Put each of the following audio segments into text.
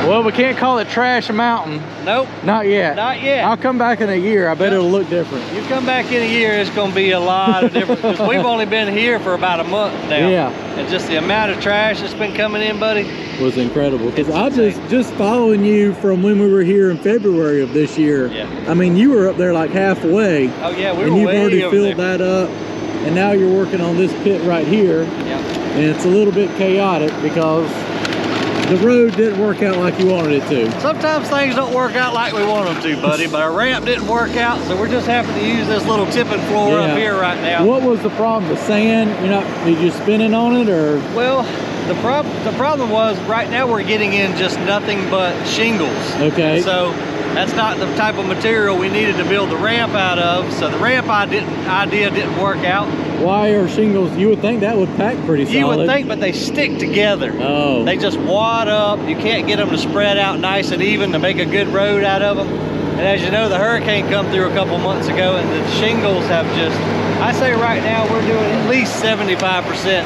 Well, we can't call it Trash Mountain. Nope. Not yet. Not yet. I'll come back in a year. I bet it'll look different. You come back in a year, it's going to be a lot of different, because we've only been here for about a month now. Yeah. And just the amount of trash that's been coming in, buddy. Was incredible. Because I just following you from when we were here in February of this year. Yeah. I mean, you were up there like halfway. Oh yeah, we were and you've way already over filled there. that up. And now you're working on this pit right here. Yeah. And it's a little bit chaotic because the road didn't work out like you wanted it to. Sometimes things don't work out like we want them to, buddy, but our ramp didn't work out, so we're just having to use this little tipping floor up here right now. What was the problem? The sand? Did you spinning on it, or? Well, the problem was right now we're getting in just nothing but shingles. Okay. So that's not the type of material we needed to build the ramp out of, so the ramp idea didn't work out. Why are shingles? You would think that would pack pretty solid. You would think, but they stick together. Oh. They just wad up. You can't get them to spread out nice and even to make a good road out of them. And as you know, the hurricane come through a couple months ago, and the shingles have just, I say right now we're doing at least 75%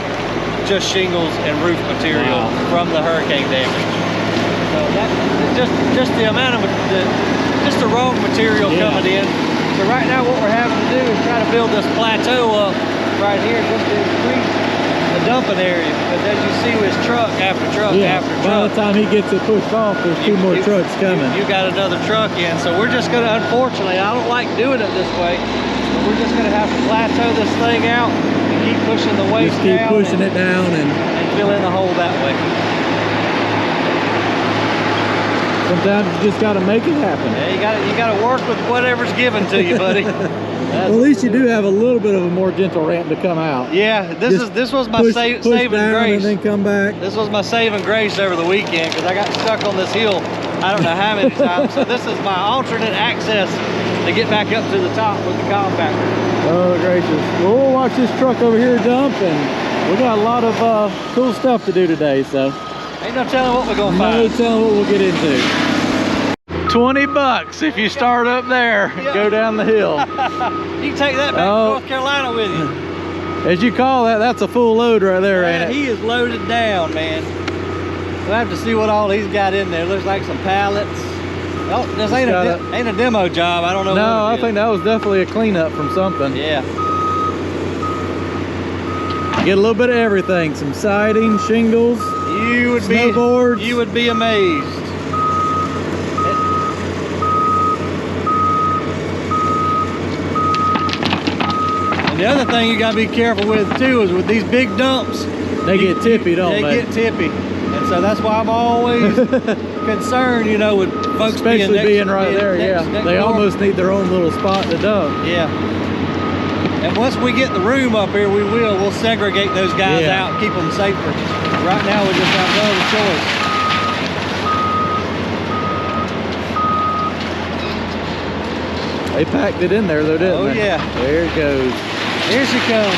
just shingles and roof material from the hurricane damage. So that's just the amount of just the wrong material coming in. So right now what we're having to do is try to build this plateau up right here just to increase the dumping area, because as you see with truck after truck after truck, by the time he gets it pushed off, there's two more trucks coming. You got another truck in, so we're just going to, unfortunately, I don't like doing it this way, but we're just going to have to plateau this thing out and keep pushing the waste down. Just keep pushing it down and fill in the hole that way. Sometimes you just got to make it happen. Yeah, you got to work with whatever's given to you, buddy. Well, at least you do have a little bit of a more gentle ramp to come out. Yeah, this was my saving grace. And then come back. This was my saving grace over the weekend, because I got stuck on this hill I don't know how many times. So this is my alternate access to get back up to the top with the compactor. Oh gracious. Well, we'll watch this truck over here dump, and we got a lot of cool stuff to do today, so ain't no telling what we're gonna find. No telling what we'll get into. $20 if you start up there, go down the hill. You can take that back to North Carolina with you. As you call that, that's a full load right there, ain't it? He is loaded down, man. We'll have to see what all he's got in there. Looks like some pallets. Oh, this ain't a demo job. I don't know. No, I think that was definitely a cleanup from something. Yeah. Get a little bit of everything. Some siding, shingles, snowboards. You would be amazed. The other thing you gotta be careful with too is with these big dumps, they get tippy, don't they? They get tippy, and so that's why I'm always concerned, you know, with folks especially being right there. Next they almost need their own little spot to dump. Yeah. And once we get the room up here, we'll segregate those guys out and keep them safer. Right now, we just have no other choice. They packed it in there though, didn't they? Oh yeah. There it goes. Here she comes.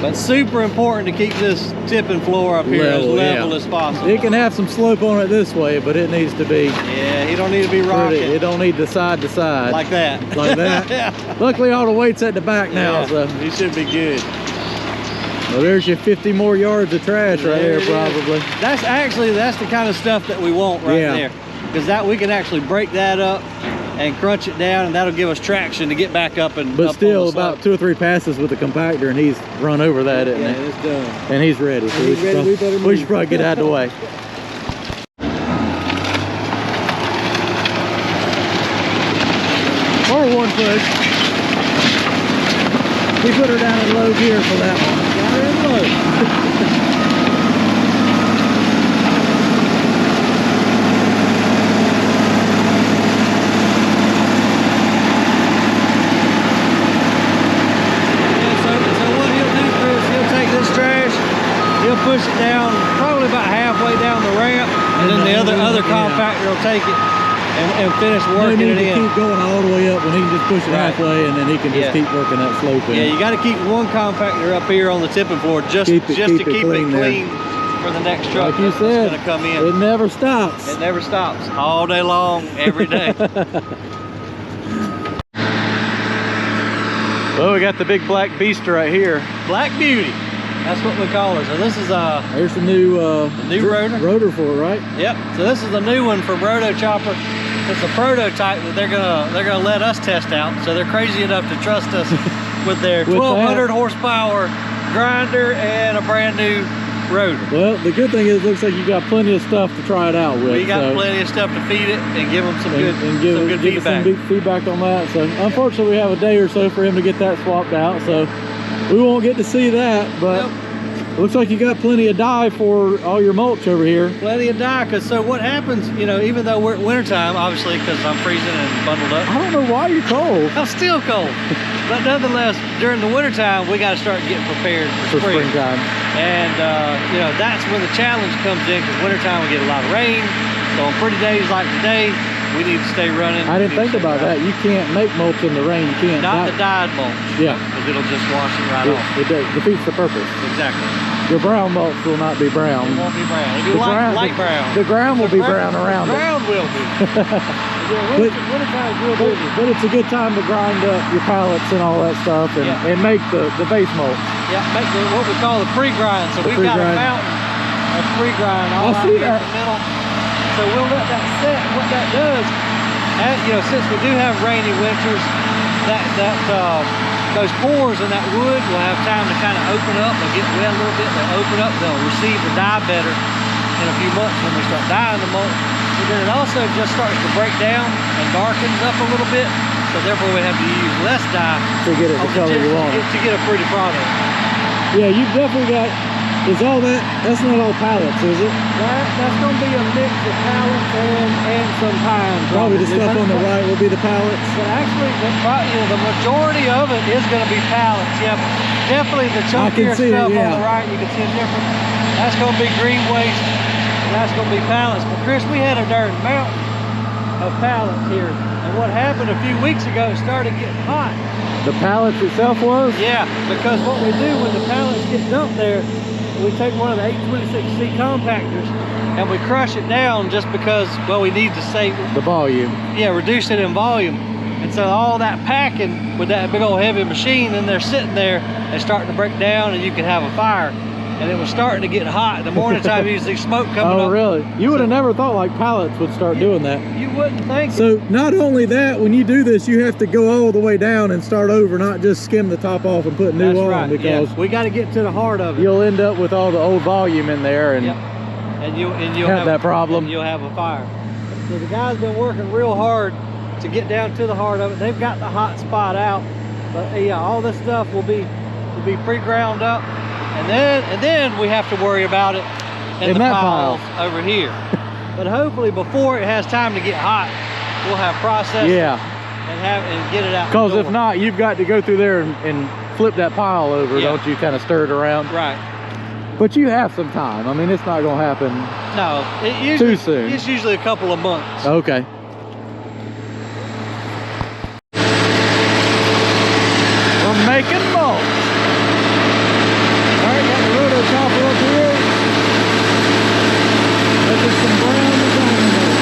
But super important to keep this tipping floor up here as level as possible. It can have some slope on it this way, but it needs to be. Yeah, you don't need to be rocking. It don't need the side to side. Like that. Like that. Yeah. Luckily, all the weight's at the back now, so you should be good. Well, there's your 50 more yards of trash right there, probably. That's the kind of stuff that we want right there, because that we can actually break that up and crunch it down, and that'll give us traction to get back up and. But still, about 2 or 3 passes with the compactor, and he's run over that, isn't he? Yeah, it's done. And he's ready. So we should probably get out of the way. Or one push. We put her down in low gear for that one. Got her in low. Push it down probably about halfway down the ramp, and then the other compactor will take it and finish working it in. Keep going all the way up when he can just push it halfway, and then he can just keep working that slope in. Yeah, you got to keep one compactor up here on the tipping floor just to keep it clean for the next truck like you said, that's going to come in. It never stops. It never stops. All day long, every day. Well, we got the big black beast right here. Black Beauty. That's what we call it. So this is There's the new rotor for it, right? Yep. So this is the new one from Roto Chopper. It's a prototype that they're gonna let us test out. So they're crazy enough to trust us with their 1200 horsepower grinder and a brand new rotor. Well, the good thing is, it looks like you got plenty of stuff to try it out with. We got plenty of stuff to feed it and give them some good feedback. Some feedback on that. So unfortunately, we have a day or so for him to get that swapped out. So we won't get to see that, but. Nope. Looks like you got plenty of dye for all your mulch over here. Plenty of dye, because so what happens, you know, even though we're at wintertime, obviously, because I'm freezing and bundled up. I don't know why you're cold. I'm still cold. But nonetheless, during the wintertime, we got to start getting prepared for springtime. And, you know, that's when the challenge comes in, because wintertime we get a lot of rain. So on pretty days like today, we need to stay running. I didn't think about that. You can't make mulch in the rain. You can't. Not the dyed mulch. Yeah. Because it'll just wash it right off. It defeats the purpose. Exactly. Your brown mulch will not be brown. It won't be brown. It'll be light brown. The ground will be brown around it. The ground will be. Wintertime's real busy. But it's a good time to grind up your pallets and all that stuff and make the base mulch. Yeah, make what we call the pre-grind. So we've got a mountain of pre-grind all out here in the middle. So we'll let that set. What that does, you know, since we do have rainy winters, those pores in that wood will have time to kind of open up. They'll get wet a little bit. They'll open up. They'll receive the dye better in a few months when we start dyeing the mulch. But then it also just starts to break down and darkens up a little bit. So therefore we have to use less dye to get it the color you want. To get a pretty product. Yeah, you've definitely got. Is all that's not all pallets, is it? That's going to be a mix of pallets and some pine. Probably the stuff on the right will be the pallets. But actually, the majority of it is going to be pallets. Yeah, definitely the chunkier stuff on the right, you can see a difference. That's going to be green waste, and that's going to be pallets. But Chris, we had a darn mountain of pallets here. And what happened a few weeks ago, it started getting hot. The pallets itself was? Yeah, because what we do when the pallets get dumped there, we take one of the 826C compactors and we crush it down just because, well, we need to save the volume. Yeah, reduce it in volume. And so all that packing with that big old heavy machine, and they're sitting there and starting to break down, and you can have a fire. And it was starting to get hot. In the morning time, you see smoke coming up. Oh, really? You would have never thought like pallets would start doing that. You wouldn't think. So not only that, when you do this, you have to go all the way down and start over, not just skim the top off and put new on. Because we got to get to the heart of it. You'll end up with all the old volume in there, and you'll have that problem. And you'll have a fire. So the guy's been working real hard to get down to the heart of it. They've got the hot spot out, but yeah, all this stuff will be pre-ground up. And then we have to worry about it in the piles over here. But hopefully before it has time to get hot, we'll have processed and get it out. Because if not, you've got to go through there and flip that pile over, don't you? Kind of stir it around. Right. But you have some time. I mean, it's not going to happen too soon. It's usually a couple of months. Okay. We're making mulch. Chopper up here. Making some brown design mulch.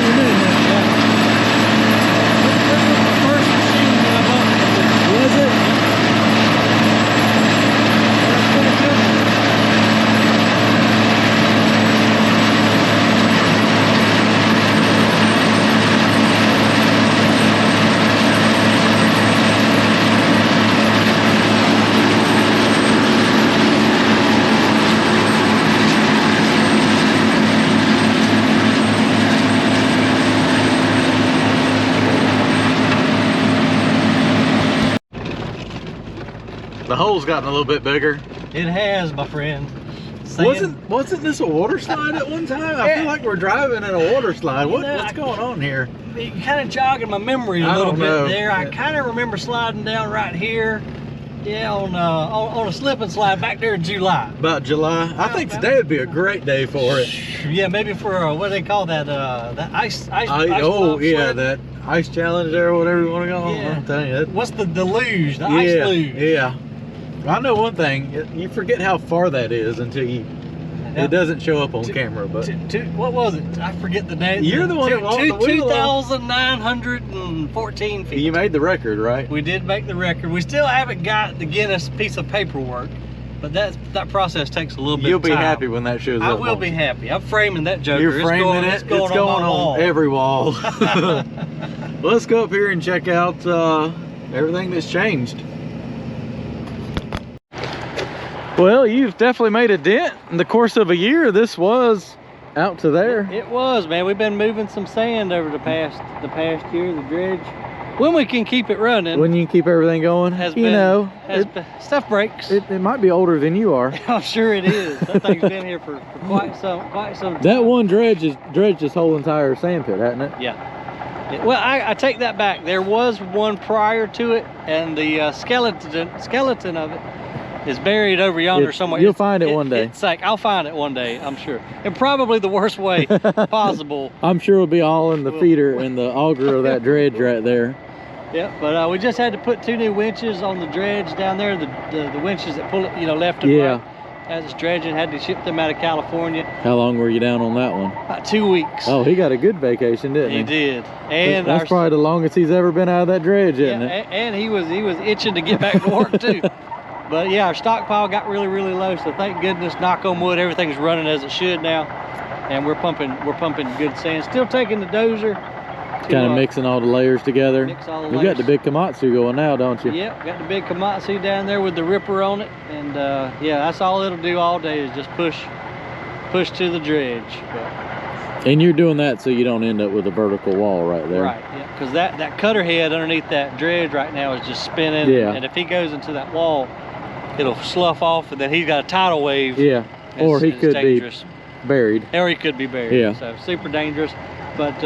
a minute now. This was my first machine that I bought. Was it? That's pretty good. The hole's gotten a little bit bigger. It has, my friend. Wasn't this a water slide at one time? I feel like we're driving in a water slide. What's going on here? You kind of jogging my memory a little bit there. I kind of remember sliding down right here. Yeah, on a slip and slide back there in July. About July. I think today would be a great day for it. Yeah, maybe for what do they call that? That ice oh yeah, sled? that ice challenge there, or whatever you want to call it. Yeah. I'm telling you. What's the deluge? The ice luge. Yeah. I know one thing. You forget how far that is until it doesn't show up on camera. But what was it? I forget the name. You're the one that walked the wheel. 2,914 feet. You made the record, right? We did make the record. We still haven't got the Guinness piece of paperwork, but that process takes a little bit You'll of time. be happy when that shows up. I will be happy. I'm framing that joker. You're framing it. It's going on every wall. Let's go up here and check out everything that's changed. Well, you've definitely made a dent in the course of a year. This was out to there. It was, man. We've been moving some sand over the past year, the dredge. When we can keep it running. When you can keep everything going, stuff breaks. It might be older than you are. I'm sure it is. That thing's been here for quite some time. That one dredged this whole entire sand pit, hasn't it? Yeah. Well, I take that back. There was one prior to it, and the skeleton of it is buried over yonder somewhere. You'll find it one day. It's like, I'll find it one day, I'm sure. And probably the worst way possible. I'm sure it'll be all in the feeder and the auger of that dredge right there. Yeah, but we just had to put 2 new winches on the dredge down there. The winches that pull it, left and right. As it's dredging, had to ship them out of California. How long were you down on that one? About 2 weeks. Oh, he got a good vacation, didn't he? He did. And that's probably the longest he's ever been out of that dredge, isn't it? And he was itching to get back to work too. But yeah, our stockpile got really, really low. So thank goodness, knock on wood, everything's running as it should now, and we're pumping good sand. Still taking the dozer. Kind of mixing all the layers together. Mix all the You layers. got the big Komatsu going now, don't you? Yep, got the big Komatsu down there with the ripper on it, and yeah, that's all it'll do all day is just push to the dredge. And you're doing that so you don't end up with a vertical wall right there. Right, yeah, because that cutter head underneath that dredge right now is just spinning. Yeah. And if he goes into that wall, it'll slough off, and then he's got a tidal wave. Yeah. Or he could be buried. Or he could be buried. Yeah. So super dangerous. But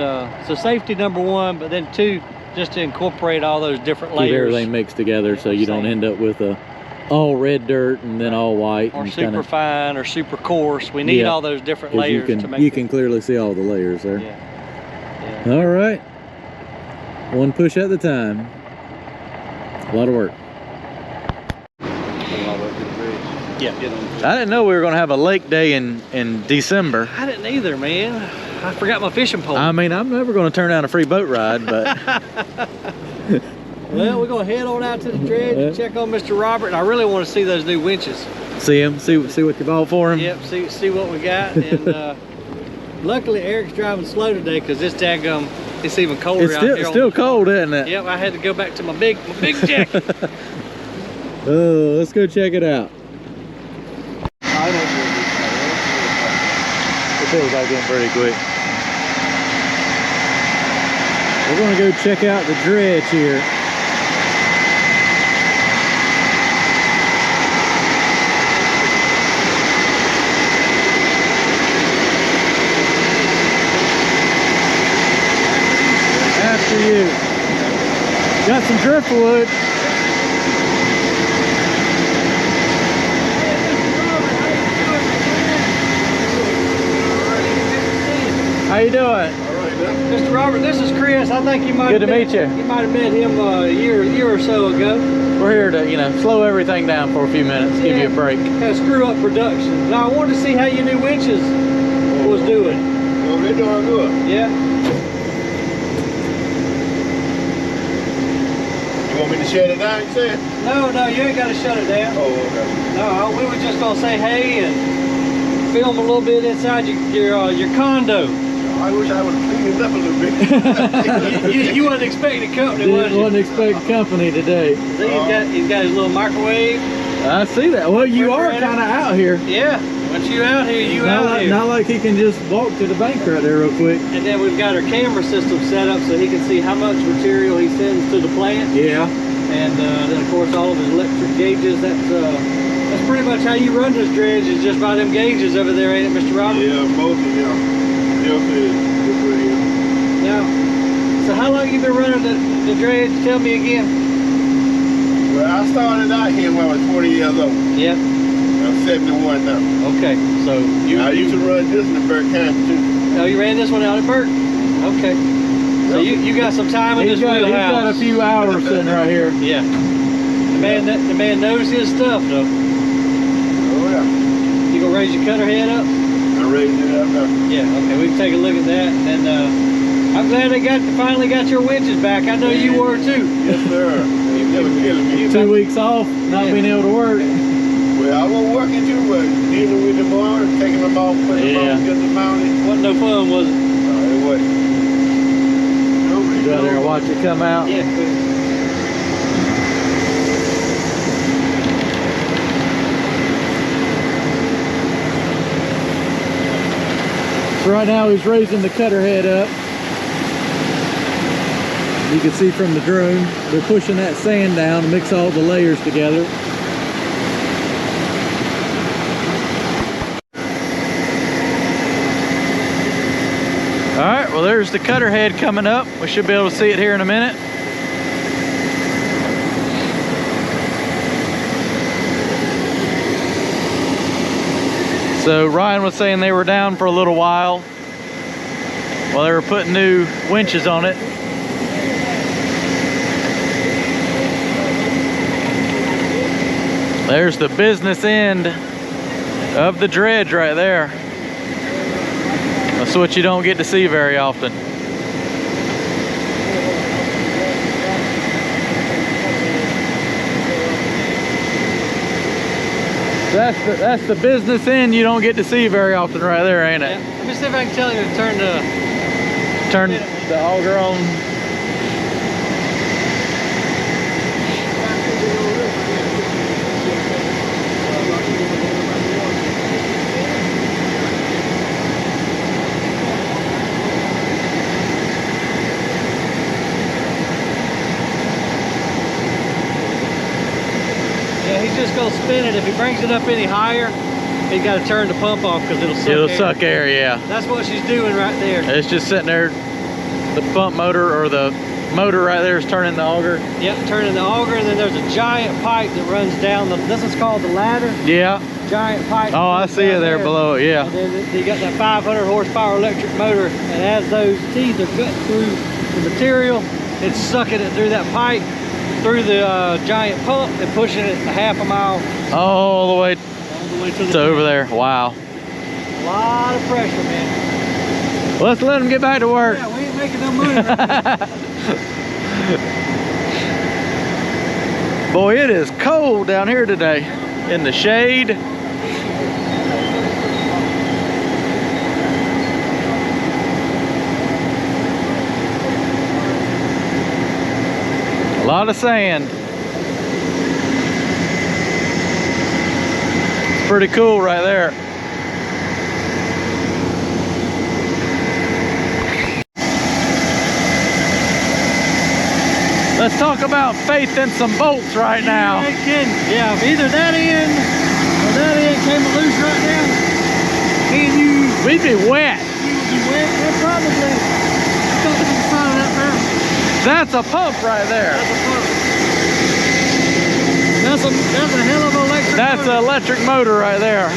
so safety #1, but then 2, just to incorporate all those different layers. Keep everything mixed together so you don't end up with all red dirt and then all white. Or and super fine or super coarse. We need all those different layers to make You can clearly see all the layers there. Yeah. All right. One push at a time. A lot of work. Yeah. I didn't know we were going to have a lake day in December. I didn't either, man. I forgot my fishing pole. I mean, I'm never going to turn down a free boat ride, but... Well, we're going to head on out to the dredge and check on Mr. Robert, and I really want to see those new winches. See him? See what you bought for him? Yep, see what we got. And luckily, Eric's driving slow today because this daggum, it's even colder out here. It's still cold, isn't it? Yep, I had to go back to my big jacket. Oh, let's go check it out. It feels like going pretty quick. We're going to go check out the dredge here. After you. Got some driftwood. How you doing? Mr. Robert, this is Chris. I think you might Good to meet you. You might have met him a year or so ago. We're here to, slow everything down for a few minutes, give you a break. Kind of screw up production. Now I wanted to see how your new winches was doing. Oh, they're doing good. Yeah. want me to shut it down, you said? No, you ain't got to shut it down. Oh, okay. No, we were just gonna say hey and film a little bit inside your condo. I wish I would have cleaned it up a little bit. you wasn't expecting company, was you? Wasn't expecting company today. See, he's got his little microwave. I see that. Well, you are kind of out here. Yeah, once you out here, you out here. Not like he can just walk to the bank right there real quick. And then we've got our camera system set up so he can see how much material he sends to the plant. Yeah. And then of course all of his electric gauges. That's pretty much how you run this dredge, is just by them gauges over there, ain't it, Mr. Robert? Yeah, most of them. Now, so how long you been running the dredge? Tell me again. Well, I started out here when I was 40 years old. Yep. I'm 71 now. Okay, so I used to run this in the Burke County too. Oh, you ran this one out at Burke? Okay. So you got some time in this wheelhouse. He's got a few hours sitting right here. Yeah. The man knows his stuff though. Oh yeah. You gonna raise your cutter head up? I'm raising it up now. Yeah, okay, we can take a look at that. And I'm glad they finally got your winches back. I know you were too. Yes, sir. They were killing me. 2 weeks off, not being able to work. Well, I wasn't working too, but dealing with them all, taking them off, putting them on, getting them mounted. Wasn't no fun, was it? No, it wasn't. Nobody Go out there and watch it come out. Yeah, good. So right now he's raising the cutter head up. You can see from the drone, they're pushing that sand down to mix all the layers together. All right, well there's the cutter head coming up. We should be able to see it here in a minute. So Ryan was saying they were down for a little while while they were putting new winches on it. There's the business end of the dredge right there. That's what you don't get to see very often. That's the business end you don't get to see very often right there, ain't it? Yeah. Let me see if I can tell you to turn the auger on. He's just gonna spin it. If he brings it up any higher, he's got to turn the pump off because it'll suck air. Yeah. That's what she's doing right there. It's just sitting there. The pump motor or the motor right there is turning the auger. Yep, turning the auger, and then there's a giant pipe that runs down. This is called the ladder. Yeah. Giant pipe. Oh, I see it there below it. Yeah. And then you got that 500 horsepower electric motor, and as those teeth are cutting through the material, it's sucking it through that pipe, through the giant pump, and pushing it a half a mile all the way to over there. Wow. A lot of pressure, man. Well, let's let them get back to work. Yeah, we ain't making no money right now. Boy, it is cold down here today in the shade. A lot of sand. It's pretty cool right there. Let's talk about faith in some bolts right now. Yeah, if either that end or that end came loose right now, me and you, we'd be wet. We would be wet, and probably something in the side of that mountain. That's a pump right there. That's a pump. That's a hell of an electric motor. That's an electric motor right there.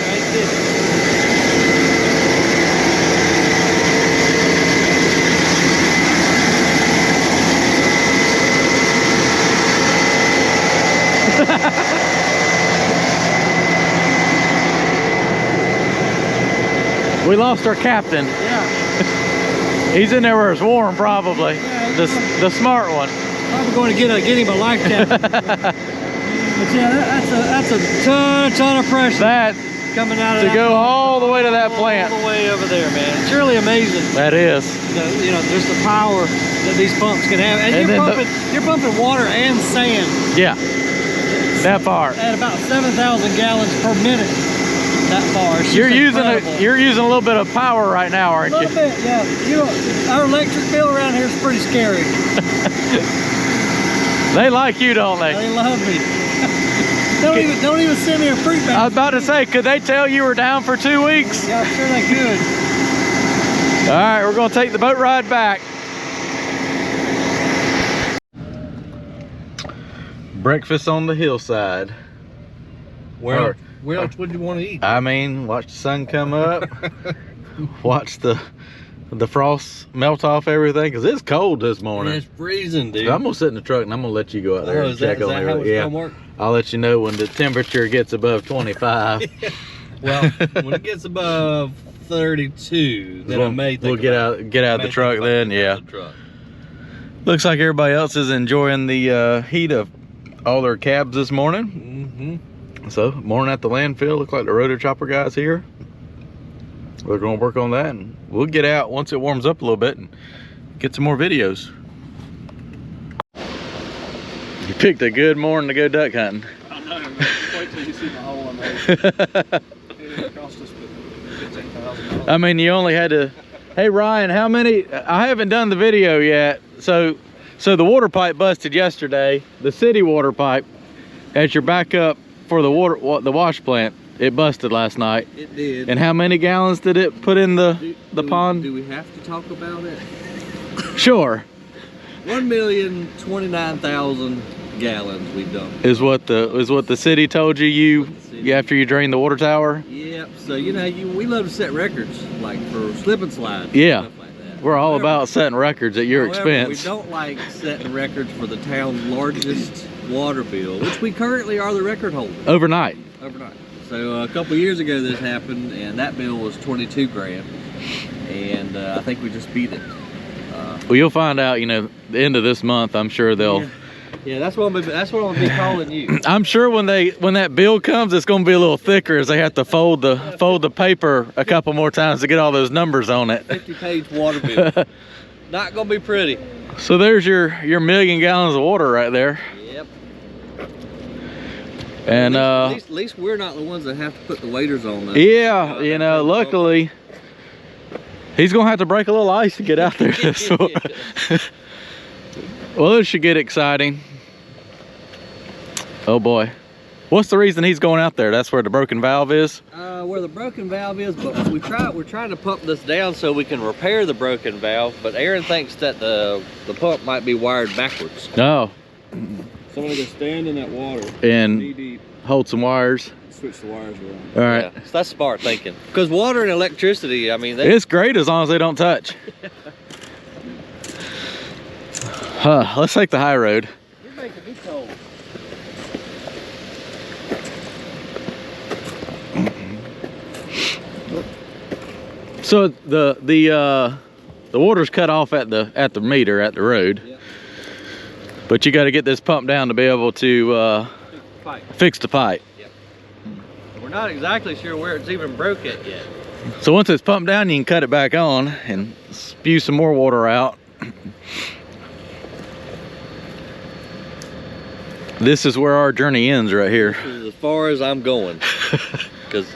We lost our captain. Yeah. He's in there where it's warm, probably. Yeah, the smart one. Probably going to get him a life jacket. But yeah, that's a ton of pressure. That coming out of to that go pump, all the way to that plant. all the way over there, man. It's really amazing. That is. You know, just the power that these pumps can have, and you're pumping water and sand. Yeah, that far. At about 7,000 gallons per minute. That far. You're using a little bit of power right now, aren't you? A little bit, yeah. You know, our electric bill around here is pretty scary. They like you, don't they? They love me. Don't even send me a fruit basket. I was about to say, could they tell you were down for 2 weeks? Yeah, I'm sure they could. All right, we're gonna take the boat ride back. Breakfast on the hillside. Where else would you want to eat? I mean, watch the sun come up. Watch the frost melt off everything, because it's cold this morning. It's freezing, dude. I'm gonna sit in the truck and I'm gonna let you go out there and check on it. Yeah, I'll let you know when the temperature gets above 25. Well, when it gets above 32, then I may think we'll get out of the truck then. Yeah. Looks like everybody else is enjoying the heat of all their cabs this morning. So morning at the landfill. Look like the rotor chopper guys here. We're gonna work on that, and we'll get out once it warms up a little bit and get some more videos. You picked a good morning to go duck hunting. I know, man. Wait till you see the hole I made. It cost us $15,000. I mean, you only had to. Hey Ryan, how many? I haven't done the video yet. So the water pipe busted yesterday. The city water pipe, as your backup for the wash plant, it busted last night. It did. And how many gallons did it put in the pond? Do we have to talk about it? Sure. 1,029,000 gallons we've done. Is what the city told you after you drained the water tower? Yep. So you know we love to set records, like for slip and slide. Yeah. Stuff like that. We're all about setting records at your expense. We don't like setting records for the town's largest water bill, which we currently are the record holder. Overnight. So a couple years ago this happened, and that bill was 22 grand, and I think we just beat it. Well, you'll find out, you know, the end of this month. I'm sure they'll. Yeah, that's what I'm gonna be calling you. I'm sure when that bill comes, it's gonna be a little thicker, as they have to fold the paper a couple more times to get all those numbers on it. 50-page water bill. Not gonna be pretty. So there's your 1,000,000 gallons of water right there. Yep. And at least we're not the ones that have to put the waders on though. Yeah, you know, luckily he's gonna have to break a little ice to get out there. So, well, this should get exciting. Oh boy, what's the reason he's going out there? That's where the broken valve is. Where the broken valve is, but we're trying to pump this down so we can repair the broken valve. But Aaron thinks that the pump might be wired backwards. No. Somebody go stand in that water and knee-deep, hold some wires. switch the wires around. All right. Yeah, so that's smart thinking. Because water and electricity, I mean, it's great as long as they don't touch. Let's take the high road. You're making me cold. So the water's cut off at the meter at the road. Yeah. But you got to get this pump down to be able to fix the pipe. Yep. We're not exactly sure where it's even broke at yet. So once it's pumped down, you can cut it back on and spew some more water out. This is where our journey ends right here. This is as far as I'm going. Because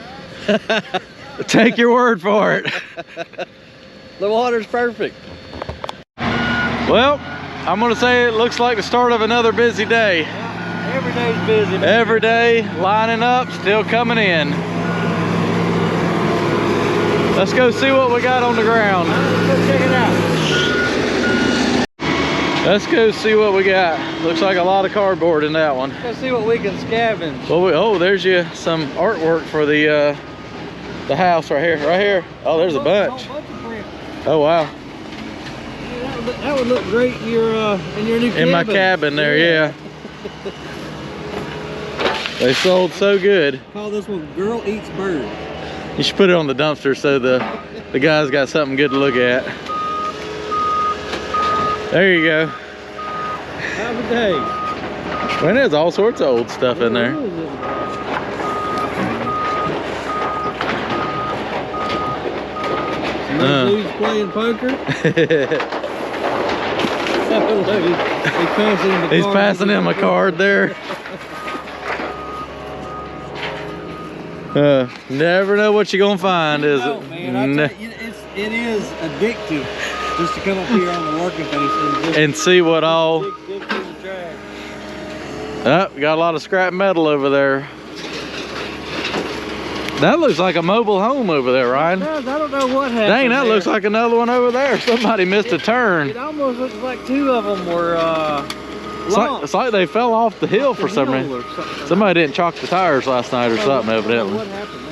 take your word for it. The water's perfect. Well, I'm gonna say it looks like the start of another busy day. Yeah, every day's busy. Man. Every day, lining up, still coming in. Let's go see what we got on the ground. Let's go check it out. Let's go see what we got. Looks like a lot of cardboard in that one. Let's see what we can scavenge. Well, there's some artwork for the house right here. Right here. Oh, there's a bunch. Oh wow. That would look great in your new cabin. In my cabin there, yeah. They sold so good. Call this one Girl Eats Bird. You should put it on the dumpster so the guys got something good to look at. There you go. How days. Man, there's all sorts of old stuff in there. Dude's playing poker. He's passing him a card there. Never know what you're gonna find, is it? Man, it is addictive just to come up here on the working face and see what all. Dig through the trash. Oh, we got a lot of scrap metal over there. That looks like a mobile home over there, Ryan. It does. I don't know what happened. Dang, that looks like another one over there. Somebody missed a turn. It almost looks like two of them were it's like they fell off the hill for some reason. Somebody didn't chalk the tires last night or something, evidently. What happened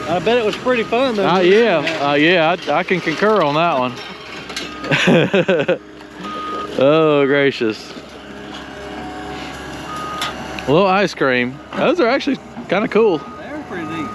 there? I bet it was pretty fun though. Yeah, I can concur on that one. Oh, gracious. A little ice cream. Those are actually kind of cool. They're pretty neat.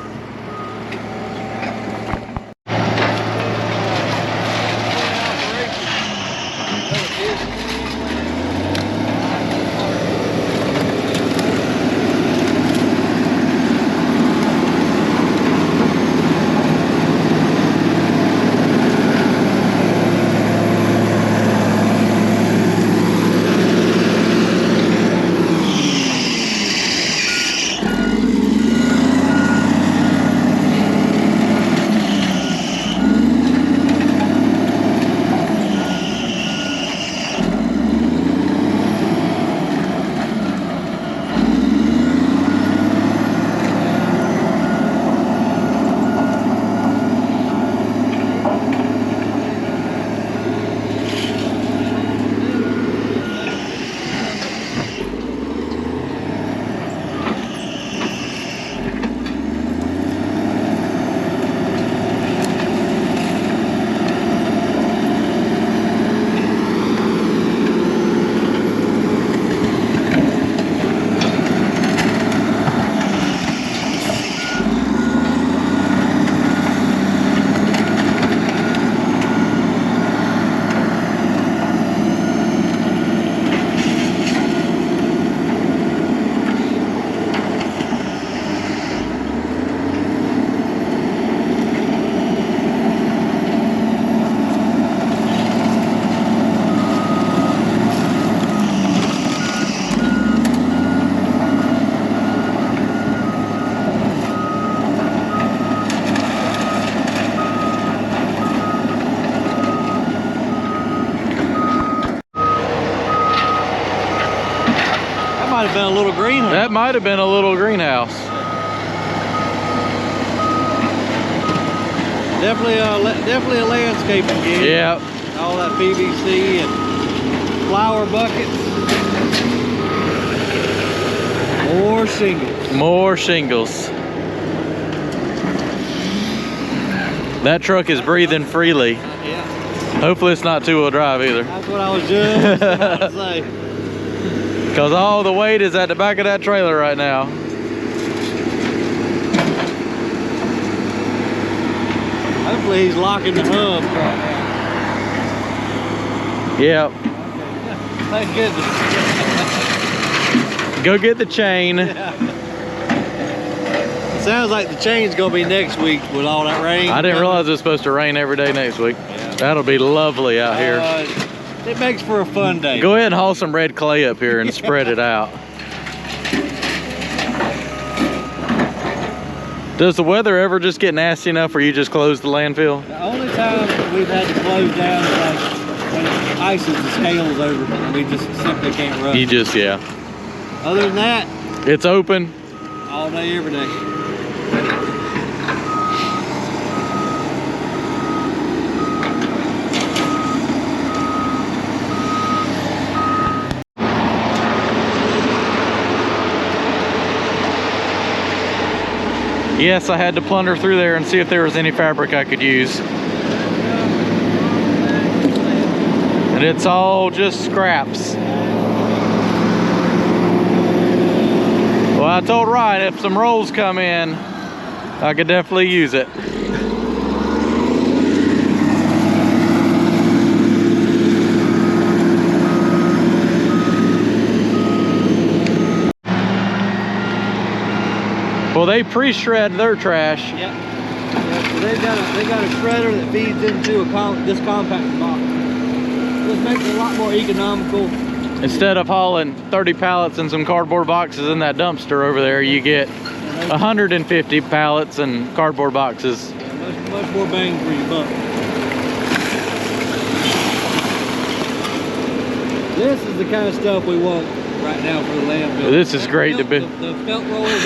Might have been a little greenhouse. That might have been a little greenhouse. Definitely a landscaping gig. Yeah. All that PVC and flower buckets. More shingles. More shingles. That truck is breathing freely. Yeah. Hopefully it's not two-wheel drive either. That's what I was just about to say. Because all the weight is at the back of that trailer right now. Hopefully he's locking the hub right now. Yep. Thank goodness. Go get the chain. Yeah. It sounds like the chain's gonna be next week with all that rain. I didn't realize it was supposed to rain every day next week. Yeah. That'll be lovely out here. It makes for a fun day. Go ahead and haul some red clay up here and spread it out. Does the weather ever just get nasty enough where you just close the landfill? The only time we've had to close down is like when it ices the scales over and we just simply can't run. You just, yeah. Other than that, it's open. All day, every day. Yes, I had to plunder through there and see if there was any fabric I could use. And it's all just scraps. Well, I told Ryan if some rolls come in, I could definitely use it. Well, they pre-shred their trash. Yep. So they got a shredder that feeds into this compacting box. This makes it a lot more economical. Instead of hauling 30 pallets and some cardboard boxes in that dumpster over there, you get 150 pallets and cardboard boxes. Yeah, much more bang for your buck. This is the kind of stuff we want right now for the landfill. This is great to be. The felt rollers,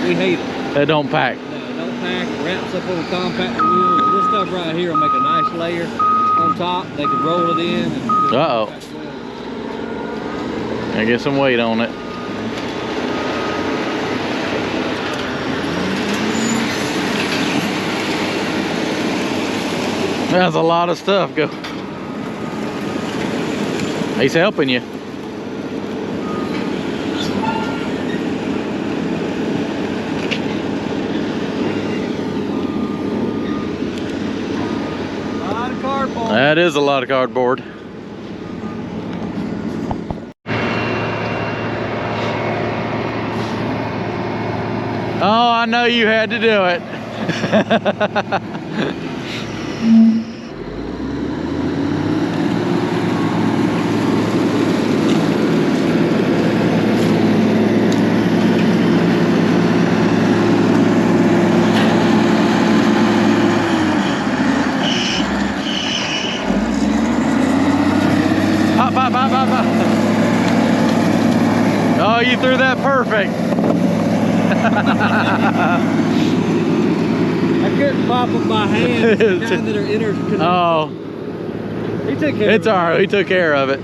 we hate it. They don't pack. No, don't pack. It wraps up on the compactor wheel. This stuff right here will make a nice layer on top. They can roll it in. And uh-oh. I get some weight on it. That's a lot of stuff. Go. He's helping you. A lot of cardboard. That is a lot of cardboard. Oh, I know you had to do it. Hop, hop, hop, hop, hop. Oh, you threw that perfect. I couldn't pop with my hands, the kind that are interconnected. Oh. He took care It's of it. all right. He took care of it.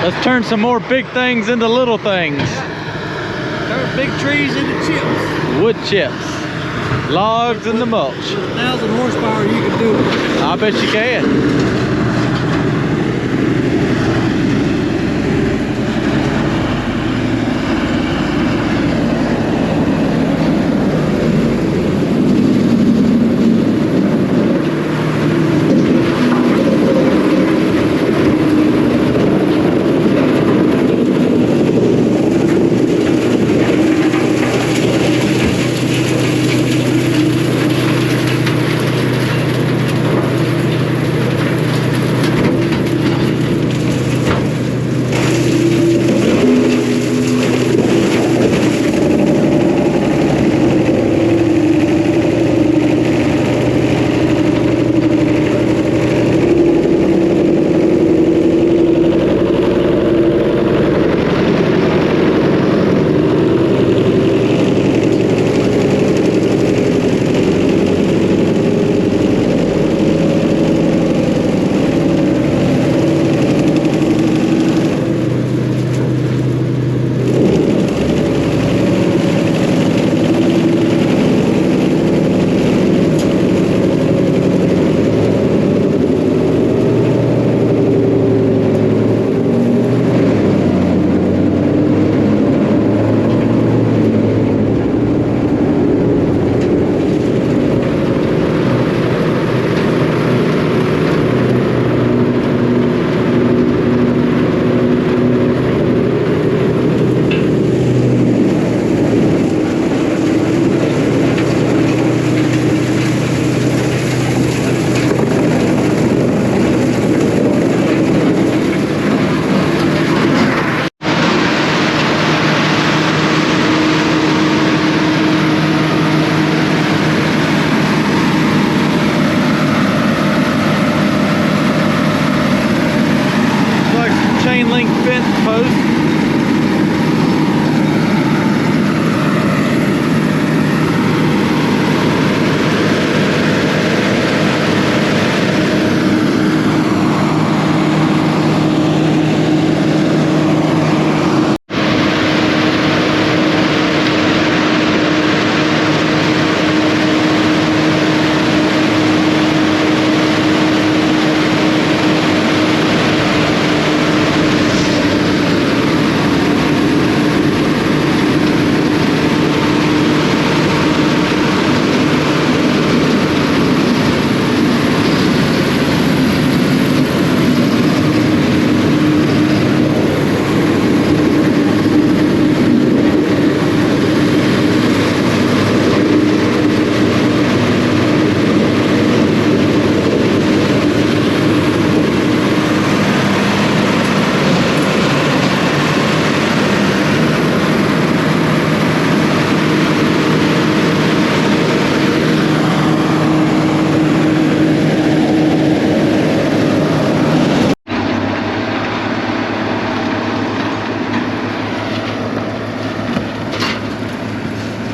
Let's turn some more big things into little things. Yeah. Turn big trees into chips. Wood chips. Logs into mulch. With 1,000 horsepower, you can do it. I bet you can.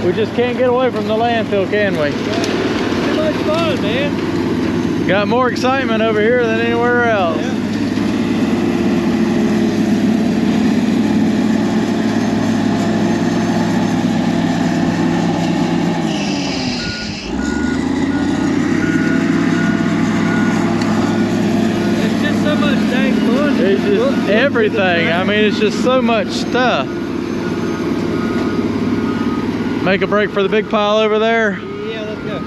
We just can't get away from the landfill, can we? Too much fun, man. Got more excitement over here than anywhere else. Yeah. It's just so much dang fun. It's just everything. I mean, it's just so much stuff. Make a break for the big pile over there. Yeah, let's go.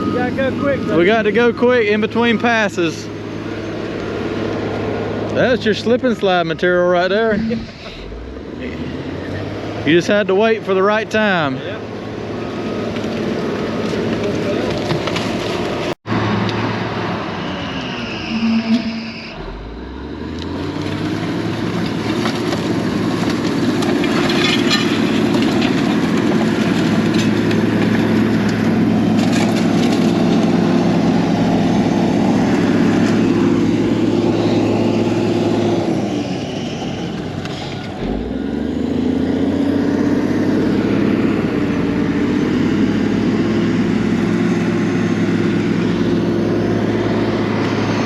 We gotta go quick though. We got to go quick in between passes. That's your slip and slide material right there. You just had to wait for the right time. Yeah.